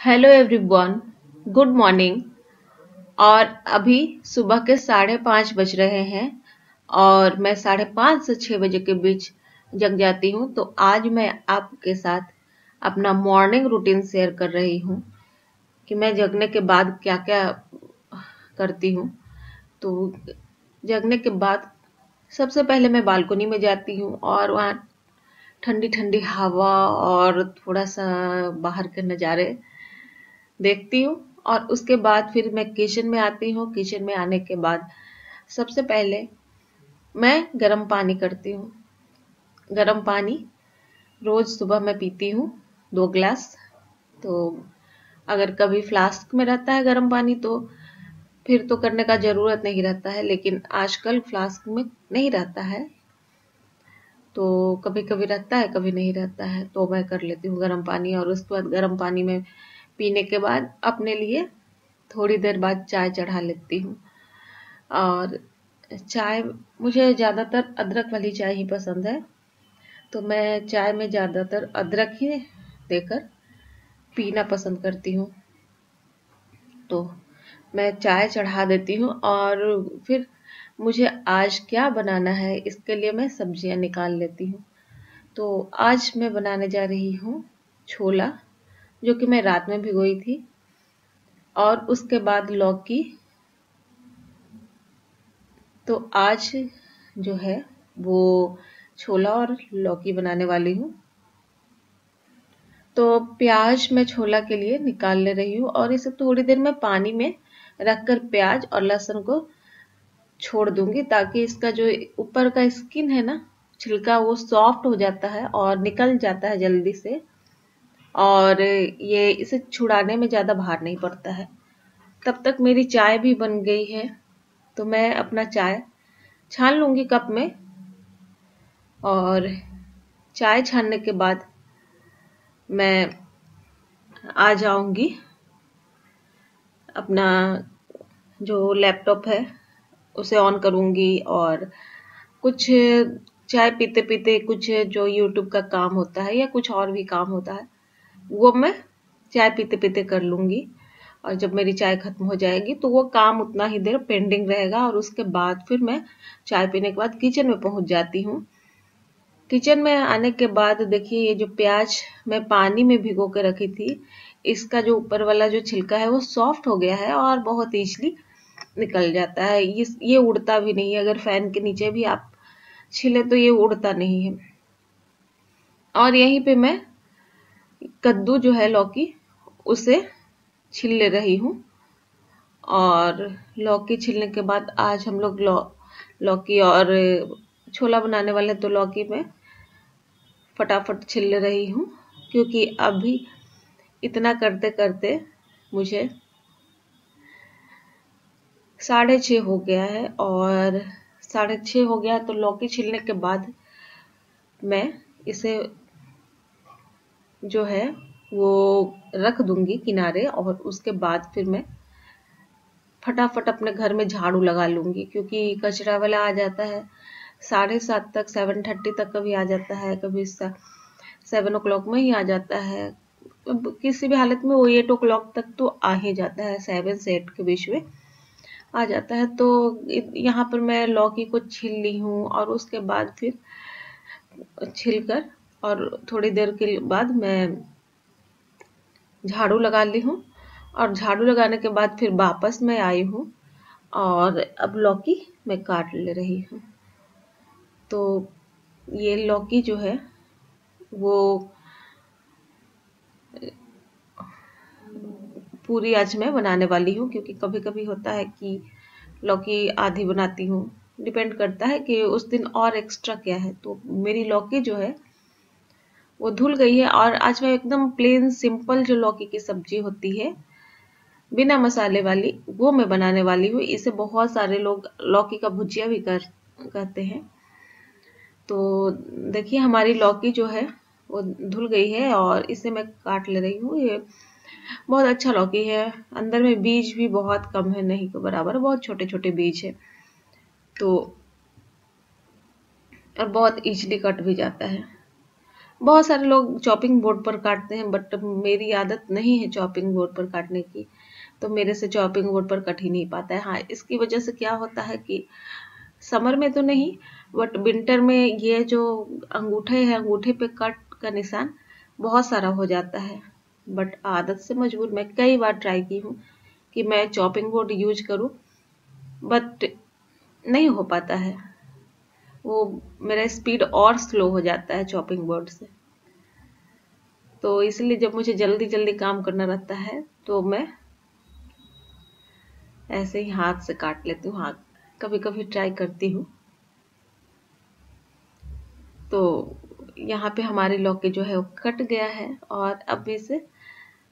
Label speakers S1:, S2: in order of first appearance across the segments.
S1: Hello everyone, good morning. और अभी सुबह के 5:30 बज रहे हैं और मैं 5:30 से 6 बजे के बीच जग जाती हूँ। तो आज मैं आपके साथ अपना मॉर्निंग रूटीन शेयर कर रही हूँ कि मैं जगने के बाद क्या क्या करती हूँ। तो जगने के बाद सबसे पहले मैं बालकनी में जाती हूँ और वहाँ ठंडी ठंडी हवा और थोड़ा सा बाहर के नज़ारे देखती हूँ। और उसके बाद फिर मैं किचन में आती हूँ। किचन में आने के बाद सबसे पहले मैं गर्म पानी करती हूँ। गर्म पानी रोज सुबह मैं पीती हूँ 2 गिलास। तो अगर कभी फ्लास्क में रहता है गर्म पानी तो फिर तो करने का जरूरत नहीं रहता है, लेकिन आजकल फ्लास्क में नहीं रहता है, तो कभी कभी रहता है कभी नहीं रहता है, तो मैं कर लेती हूँ गर्म पानी। और उसके बाद गर्म पानी में पीने के बाद अपने लिए थोड़ी देर बाद चाय चढ़ा लेती हूँ। और चाय मुझे ज़्यादातर अदरक वाली चाय ही पसंद है, तो मैं चाय में ज़्यादातर अदरक ही देकर पीना पसंद करती हूँ। तो मैं चाय चढ़ा देती हूँ और फिर मुझे आज क्या बनाना है इसके लिए मैं सब्जियां निकाल लेती हूँ। तो आज मैं बनाने जा रही हूँ छोला, जो कि मैं रात में भिगोई थी, और उसके बाद लौकी। तो आज जो है वो छोला और लौकी बनाने वाली हूँ। तो प्याज मैं छोला के लिए निकाल ले रही हूँ और इसे थोड़ी देर में पानी में रखकर प्याज और लहसुन को छोड़ दूंगी, ताकि इसका जो ऊपर का स्किन है ना, छिलका, वो सॉफ्ट हो जाता है और निकल जाता है जल्दी से। और ये इसे छुड़ाने में ज्यादा भार नहीं पड़ता है। तब तक मेरी चाय भी बन गई है, तो मैं अपना चाय छान लूंगी कप में। और चाय छानने के बाद मैं आ जाऊंगी, अपना जो लैपटॉप है उसे ऑन करूंगी और कुछ चाय पीते पीते कुछ जो यूट्यूब का काम होता है या कुछ और भी काम होता है वो मैं चाय पीते पीते कर लूंगी। और जब मेरी चाय खत्म हो जाएगी तो वो काम उतना ही देर पेंडिंग रहेगा, और उसके बाद फिर मैं चाय पीने के बाद किचन में पहुंच जाती हूँ। किचन में आने के बाद देखिए, ये जो प्याज मैं पानी में भिगो के रखी थी, इसका जो ऊपर वाला जो छिलका है वो सॉफ्ट हो गया है और बहुत ईजिली निकल जाता है। ये उड़ता भी नहीं है, अगर फैन के नीचे भी आप छिले तो ये उड़ता नहीं है। और यहीं पे मैं कद्दू जो है लौकी, उसे छील ले रही हूँ। और लौकी छीलने के बाद आज हम लोग लौकी और छोला बनाने वाले, तो लौकी में फटाफट छील ले रही हूँ, क्योंकि अभी इतना करते करते मुझे 6:30 हो गया है। और 6:30 हो गया तो लौकी छीलने के बाद मैं इसे जो है वो रख दूंगी किनारे, और उसके बाद फिर मैं फटाफट अपने घर में झाड़ू लगा लूंगी, क्योंकि कचरा वाला आ जाता है 7:30 तक, 7:30 तक कभी आ जाता है, कभी 7 o'clock में ही आ जाता है। किसी भी हालत में वो 8 o'clock तक तो आ ही जाता है, 7 से 8 के बीच में आ जाता है। तो यहाँ पर मैं लौकी को छील ली हूँ और उसके बाद फिर छीलकर और थोड़ी देर के बाद मैं झाड़ू लगा ली हूँ। और झाड़ू लगाने के बाद फिर वापस मैं आई हूँ और अब लौकी मैं काट ले रही हूँ। तो ये लौकी जो है वो पूरी आज मैं बनाने वाली हूँ, क्योंकि कभी कभी होता है कि लौकी आधी बनाती हूँ, डिपेंड करता है कि उस दिन और एक्स्ट्रा क्या है। तो मेरी लौकी जो है वो धुल गई है, और आज मैं एकदम प्लेन सिंपल जो लौकी की सब्जी होती है बिना मसाले वाली, वो मैं बनाने वाली हूँ। इसे बहुत सारे लोग लौकी का भुजिया भी कहते हैं। तो देखिए, हमारी लौकी जो है वो धुल गई है और इसे मैं काट ले रही हूँ। ये बहुत अच्छा लौकी है, अंदर में बीज भी बहुत कम है, नहीं के बराबर, बहुत छोटे छोटे बीज है, तो और बहुत इजीली कट भी जाता है। बहुत सारे लोग चॉपिंग बोर्ड पर काटते हैं, बट मेरी आदत नहीं है चॉपिंग बोर्ड पर काटने की, तो मेरे से चॉपिंग बोर्ड पर कट ही नहीं पाता है। हाँ, इसकी वजह से क्या होता है कि समर में तो नहीं, बट विंटर में ये जो अंगूठे है, अंगूठे पे कट का निशान बहुत सारा हो जाता है। बट आदत से मजबूर मैं कई बार ट्राई की हूँ कि मैं चॉपिंग बोर्ड यूज करूँ, बट नहीं हो पाता है। वो मेरा स्पीड और स्लो हो जाता है चॉपिंग बोर्ड से। तो इसलिए जब मुझे जल्दी जल्दी काम करना रहता है तो मैं ऐसे ही हाथ से काट लेती हूँ। हाँ, कभी कभी ट्राई करती हूँ। तो यहाँ पे हमारी लौकी जो है वो कट गया है, और अब इसे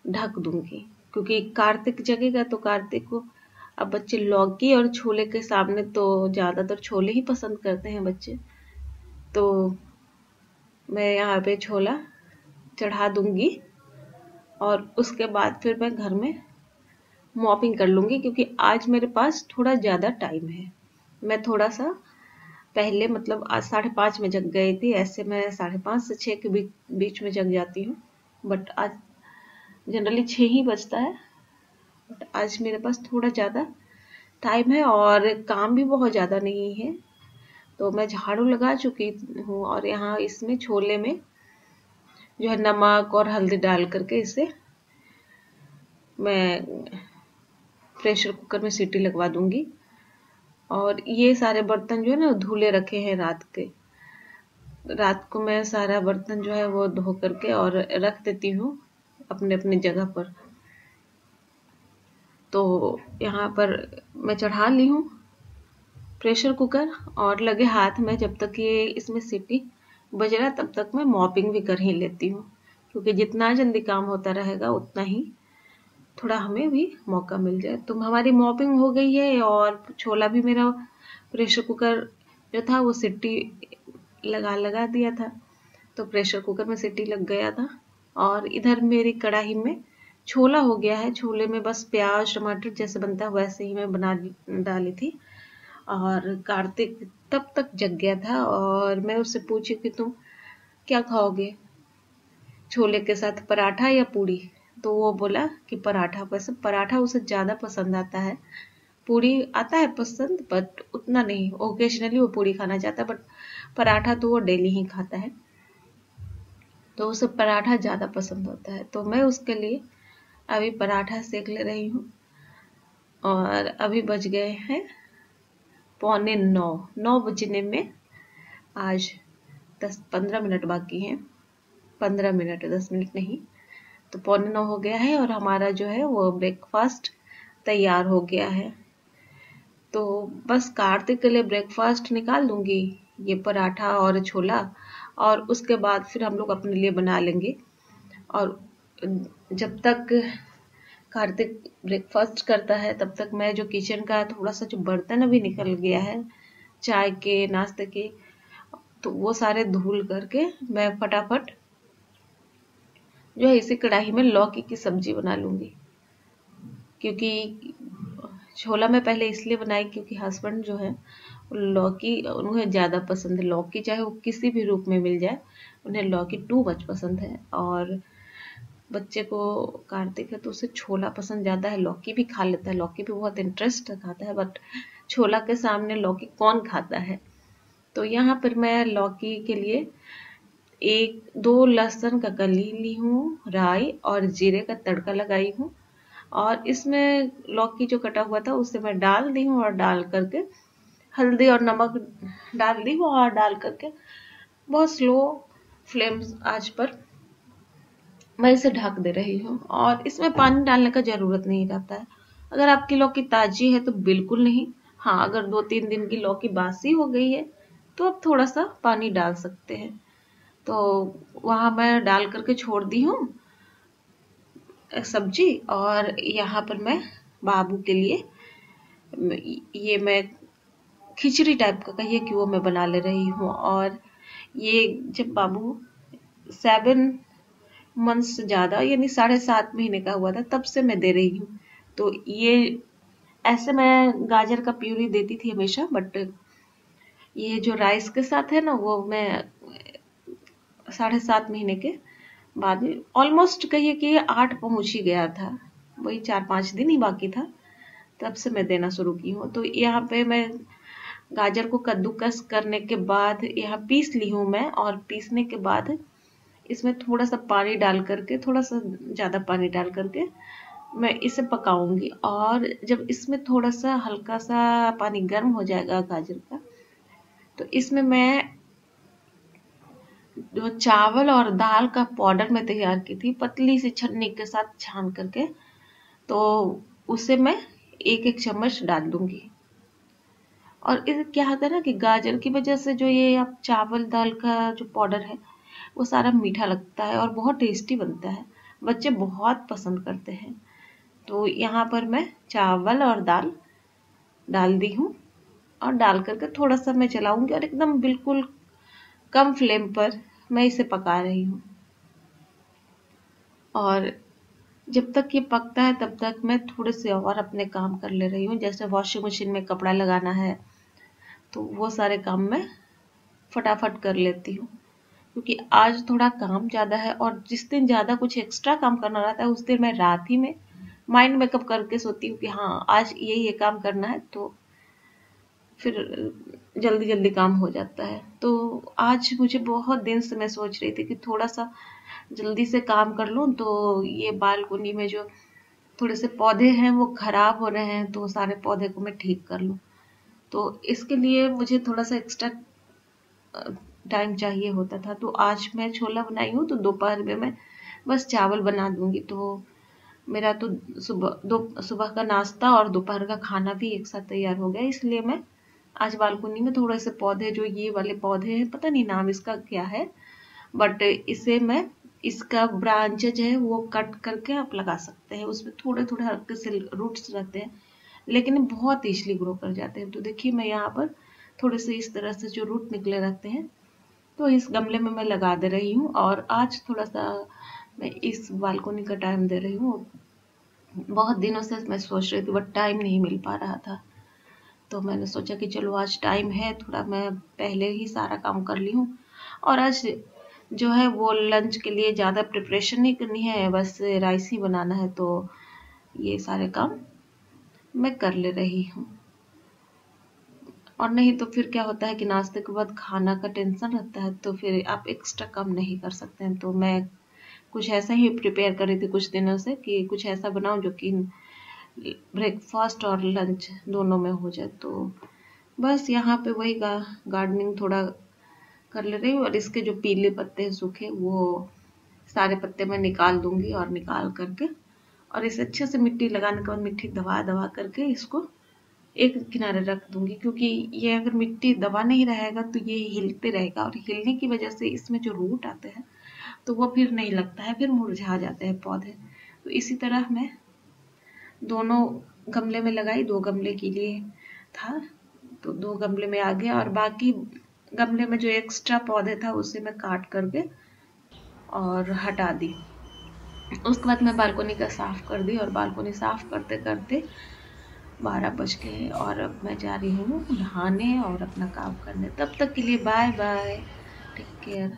S1: ढक दूंगी, क्योंकि कार्तिक जगेगा तो कार्तिक को अब बच्चे लौकी और छोले के सामने तो ज्यादातर छोले ही पसंद करते हैं बच्चे। तो मैं यहाँ पे छोला चढ़ा दूंगी, और उसके बाद फिर मैं घर में मॉपिंग कर लूंगी, क्योंकि आज मेरे पास थोड़ा ज्यादा टाइम है। मैं थोड़ा सा पहले, मतलब आज 5:30 में जग गई थी। ऐसे मैं 5:30 से 6 के बीच में जग जाती हूँ, बट आज जनरली 6 ही बजता है। बट आज मेरे पास थोड़ा ज्यादा टाइम है और काम भी बहुत ज्यादा नहीं है। तो मैं झाड़ू लगा चुकी हूँ, और यहाँ इसमें छोले में जो है नमक और हल्दी डाल करके इसे मैं प्रेशर कुकर में सीटी लगवा दूंगी। और ये सारे बर्तन जो है ना धुले रखे हैं रात को मैं सारा बर्तन जो है वो धो करके और रख देती हूँ अपने अपने जगह पर। तो यहाँ पर मैं चढ़ा ली हूँ प्रेशर कुकर, और लगे हाथ में जब तक ये इसमें सीटी बज रहा तब तक मैं मॉपिंग भी कर ही लेती हूँ, क्योंकि जितना जल्दी काम होता रहेगा उतना ही थोड़ा हमें भी मौका मिल जाए। तो हमारी मॉपिंग हो गई है, और छोला भी मेरा प्रेशर कुकर जो था वो सीटी लगा दिया था, तो प्रेशर कुकर में सीटी लग गया था। और इधर मेरी कढ़ाई में छोला हो गया है। छोले में बस प्याज टमाटर जैसे बनता है वैसे ही मैं बना डाली थी। और कार्तिक तब तक जग गया था, और मैं उससे पूछी कि तुम क्या खाओगे, छोले के साथ पराठा या पूड़ी? तो वो बोला कि पराठा। वैसे पराठा उसे ज्यादा पसंद आता है, पूड़ी आता है पसंद बट उतना नहीं। ओकेजनली वो पूड़ी खाना चाहता है, बट पराठा तो वो डेली ही खाता है, तो उसे पराठा ज्यादा पसंद होता है। तो मैं उसके लिए अभी पराठा सेक ले रही हूँ। और अभी बज गए हैं 8:45। 9 बजने में आज 10-15 मिनट बाकी हैं। 15 मिनट, 10 मिनट नहीं। तो 8:45 हो गया है, और हमारा जो है वो ब्रेकफास्ट तैयार हो गया है। तो बस कार्तिक के लिए ब्रेकफास्ट निकाल दूंगी, ये पराठा और छोला, और उसके बाद फिर हम लोग अपने लिए बना लेंगे। और जब तक कार्तिक ब्रेकफास्ट करता है तब तक मैं जो किचन का थोड़ा सा जो बर्तन अभी निकल गया है चाय के नाश्ते के, तो वो सारे धुल करके मैं फटाफट जो है इसी कढ़ाई में लौकी की सब्जी बना लूंगी। क्योंकि छोला मैं पहले इसलिए बनाई क्योंकि हस्बैंड जो है लौकी उन्हें ज्यादा पसंद है। लौकी चाहे वो किसी भी रूप में मिल जाए, उन्हें लौकी टू मच पसंद है। और बच्चे को कार्तिक है तो उसे छोला पसंद ज्यादा है। लौकी भी खा लेता है, लौकी भी बहुत इंटरेस्ट खाता है, बट छोला के सामने लौकी कौन खाता है। तो यहाँ पर मैं लौकी के लिए 1-2 लहसुन का कली ली हूँ, राई और जीरे का तड़का लगाई हूँ, और इसमें लौकी जो कटा हुआ था उसे मैं डाल दी हूँ, और डाल करके हल्दी और नमक डाल दी हूँ, और डाल करके बहुत स्लो फ्लेम आंच पर मैं इसे ढक दे रही हूँ। और इसमें पानी डालने का जरूरत नहीं रहता है। अगर आपकी लौकी ताजी है तो बिल्कुल नहीं। हाँ, अगर 2-3 दिन की लौकी बासी हो गई है तो आप थोड़ा सा पानी डाल सकते हैं। तो वहां मैं डाल करके छोड़ दी हूँ सब्जी। और यहाँ पर मैं बाबू के लिए ये मैं खिचड़ी टाइप का कहिए कि वो मैं बना ले रही हूँ। और ये जब बाबू 7 मंथ्स से ज्यादा यानी 7.5 महीने का हुआ था तब से मैं दे रही हूँ। तो ये ऐसे मैं गाजर का प्यूरी देती थी हमेशा, बट ये जो राइस के साथ है ना वो मैं 7.5 महीने के बाद ऑलमोस्ट कहिए कि 8 पहुंच ही गया था, वही 4-5 दिन ही बाकी था, तब से मैं देना शुरू की हूँ। तो यहाँ पे मैं गाजर को कद्दूकस करने के बाद यहाँ पीस ली हूँ मैं, और पीसने के बाद इसमें थोड़ा सा पानी डाल करके, थोड़ा सा ज़्यादा पानी डाल करके मैं इसे पकाऊंगी। और जब इसमें थोड़ा सा हल्का सा पानी गर्म हो जाएगा गाजर का, तो इसमें मैं जो चावल और दाल का पाउडर मैं तैयार की थी पतली सी छन्नी के साथ छान करके, तो उसे मैं 1-1 चम्मच डाल दूंगी। और इस क्या होता है ना कि गाजर की वजह से जो ये आप चावल दाल का जो पाउडर है वो सारा मीठा लगता है और बहुत टेस्टी बनता है, बच्चे बहुत पसंद करते हैं। तो यहाँ पर मैं चावल और दाल डाल दी हूँ, और डाल करके थोड़ा सा मैं चलाऊंगी और एकदम बिल्कुल कम फ्लेम पर मैं इसे पका रही हूँ। और जब तक ये पकता है तब तक मैं थोड़े से और अपने काम कर ले रही हूँ, जैसे वॉशिंग मशीन में कपड़ा लगाना है, तो वो सारे काम मैं फटाफट कर लेती हूँ, क्योंकि आज थोड़ा काम ज़्यादा है। और जिस दिन ज़्यादा कुछ एक्स्ट्रा काम करना रहता है उस दिन मैं रात ही में माइंड मेकअप करके सोती हूँ कि हाँ आज ये काम करना है, तो फिर जल्दी जल्दी काम हो जाता है। तो आज मुझे बहुत दिन से मैं सोच रही थी कि थोड़ा सा जल्दी से काम कर लूँ, तो ये बालकनी में जो थोड़े से पौधे हैं वो खराब हो रहे हैं, तो सारे पौधे को मैं ठीक कर लूँ। तो इसके लिए मुझे थोड़ा सा एक्स्ट्रा टाइम चाहिए होता था। तो आज मैं छोला बनाई हूँ, तो दोपहर में मैं बस चावल बना दूंगी। तो मेरा तो सुबह का नाश्ता और दोपहर का खाना भी एक साथ तैयार हो गया। इसलिए मैं आज बालकनी में थोड़े से पौधे, जो ये वाले पौधे हैं, पता नहीं नाम इसका क्या है, बट इसे मैं, इसका ब्रांचेज है वो कट करके आप लगा सकते हैं। उसमें थोड़े थोड़े हल्के से रूट्स रहते हैं, लेकिन बहुत ईजिली ग्रो कर जाते हैं। तो देखिए मैं यहाँ पर थोड़े से इस तरह से जो रूट निकले रहते हैं, तो इस गमले में मैं लगा दे रही हूँ। और आज थोड़ा सा मैं इस बालकनी का टाइम दे रही हूँ। बहुत दिनों से मैं सोच रही थी बट टाइम नहीं मिल पा रहा था, तो मैंने सोचा कि चलो आज टाइम है, थोड़ा मैं पहले ही सारा काम कर ली हूँ। और आज जो है वो लंच के लिए ज़्यादा प्रिपरेशन नहीं करनी है, बस राइस ही बनाना है, तो ये सारे काम मैं कर ले रही हूँ। और नहीं तो फिर क्या होता है कि नाश्ते के बाद खाना का टेंशन रहता है, तो फिर आप एक्स्ट्रा काम नहीं कर सकते हैं। तो मैं कुछ ऐसा ही प्रिपेयर कर रही थी कुछ दिनों से कि कुछ ऐसा बनाऊं जो कि ब्रेकफास्ट और लंच दोनों में हो जाए। तो बस यहाँ पे वही गार्डनिंग थोड़ा कर ले रही हूँ। और इसके जो पीले पत्ते हैं सूखे, वो सारे पत्ते मैं निकाल दूंगी, और निकाल करके और इसे अच्छे से मिट्टी लगाने के बाद मिट्टी दबा दबा करके इसको एक किनारे रख दूंगी, क्योंकि ये अगर मिट्टी दबा नहीं रहेगा तो ये हिलते रहेगा, और हिलने की वजह से इसमें जो रूट आते हैं तो वो फिर नहीं लगता है, फिर मुरझा जाते हैं पौधे। तो इसी तरह मैं दोनों गमले में लगाई, 2 गमले के लिए था, तो 2 गमले में आ गया। और बाकी गमले में जो एक्स्ट्रा पौधे था उसे मैं काट करके और हटा दी। उसके बाद मैं बालकनी का साफ कर दी, और बालकनी साफ करते करते 12 बज गए, और अब मैं जा रही हूँ नहाने और अपना काम करने। तब तक के लिए बाय बाय, टेक केयर।